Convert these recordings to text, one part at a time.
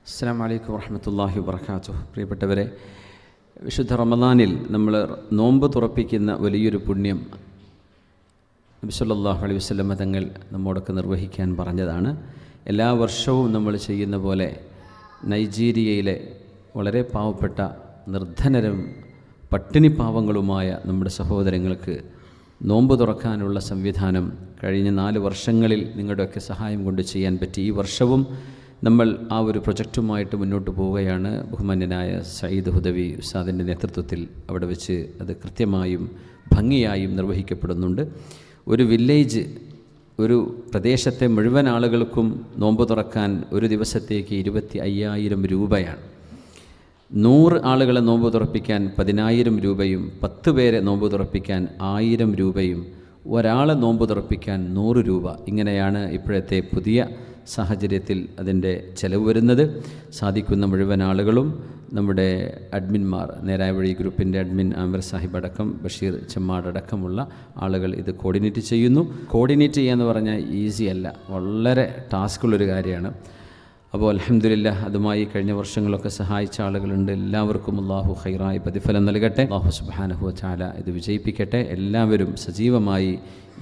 അസ്സലാമു അലൈക്കും വറഹ്മത്തുള്ളാഹി വബറകാതുഹു. പ്രിയപ്പെട്ടവരെ, വിശുദ്ധ റമദാനിൽ നമ്മൾ നോമ്പ് തുറപ്പിക്കുന്ന വലിയൊരു പുണ്യം നബി സല്ലല്ലാഹു അലൈഹി വസല്ലം തങ്ങൾ നമ്മോടൊക്കെ നിർവഹിക്കാൻ പറഞ്ഞതാണ്. എല്ലാ വർഷവും നമ്മൾ ചെയ്യുന്ന പോലെ നൈജീരിയയിലെ വളരെ പാവപ്പെട്ട നിർധനരും പട്ടിണി പാവങ്ങളുമായ നമ്മുടെ സഹോദരങ്ങൾക്ക് നോമ്പ് തുറക്കാനുള്ള സംവിധാനം കഴിഞ്ഞ 4 വർഷങ്ങളിൽ നിങ്ങളുടെയൊക്കെ സഹായം കൊണ്ട് ചെയ്യാൻ പറ്റി. ഈ വർഷവും നമ്മൾ ആ ഒരു പ്രൊജക്റ്റുമായിട്ട് മുന്നോട്ട് പോവുകയാണ്. ബഹുമാന്യനായ സയ്യിദ് ഹുദവി ഉസ്താദിൻ്റെ നേതൃത്വത്തിൽ അവിടെ വെച്ച് അത് കൃത്യമായും ഭംഗിയായും നിർവഹിക്കപ്പെടുന്നുണ്ട്. ഒരു വില്ലേജ്, ഒരു പ്രദേശത്തെ മുഴുവൻ ആളുകൾക്കും നോമ്പ് തുറക്കാൻ ഒരു ദിവസത്തേക്ക് 25,000 രൂപയാണ്. 100 ആളുകളെ നോമ്പ് തുറപ്പിക്കാൻ 10,000 രൂപയും, 10 പേരെ നോമ്പ് തുറപ്പിക്കാൻ 1000 രൂപയും, ഒരാളെ നോമ്പ് തുറപ്പിക്കാൻ 100 രൂപ. ഇങ്ങനെയാണ് ഇപ്പോഴത്തെ പുതിയ സാഹചര്യത്തിൽ അതിൻ്റെ ചെലവ് വരുന്നത്. സാധിക്കുന്ന മുഴുവൻ ആളുകളും നമ്മുടെ അഡ്മിന്മാർ, നേരായ വഴി ഗ്രൂപ്പിൻ്റെ അഡ്മിൻ ആമിർ സാഹിബ് അടക്കം, ബഷീർ ചെമ്മാട് അടക്കമുള്ള ആളുകൾ ഇത് കോർഡിനേറ്റ് ചെയ്യുന്നു. കോർഡിനേറ്റ് ചെയ്യാന്ന് പറഞ്ഞാൽ ഈസി അല്ല, വളരെ ടാസ്ക്കുള്ളൊരു കാര്യമാണ്. അപ്പോൾ അൽഹംദുലില്ലാഹ് അതുമായി കഴിഞ്ഞ വർഷങ്ങളൊക്കെ സഹായിച്ച ആളുകളുണ്ട്. എല്ലാവർക്കും അല്ലാഹു ഖൈറായി പ്രതിഫലം നൽകട്ടെ. അല്ലാഹു സുബ്ഹാനഹു വ തആല ഇത് വിജയിപ്പിക്കട്ടെ. എല്ലാവരും സജീവമായി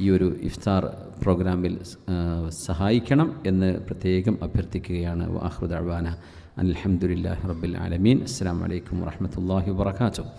ഈ ഒരു ഇഫ്താർ പ്രോഗ്രാമിൽ സഹായിക്കണം എന്ന് പ്രത്യേകം അഭ്യർത്ഥിക്കുകയാണ്. വആഖിറു ദഅ്വാനാ അൽഹംദുലില്ലാഹി റബ്ബിൽ ആലമീൻ. അസ്സലാമു അലൈക്കും വറഹ്മത്തുള്ളാഹി വബറകാതുഹു.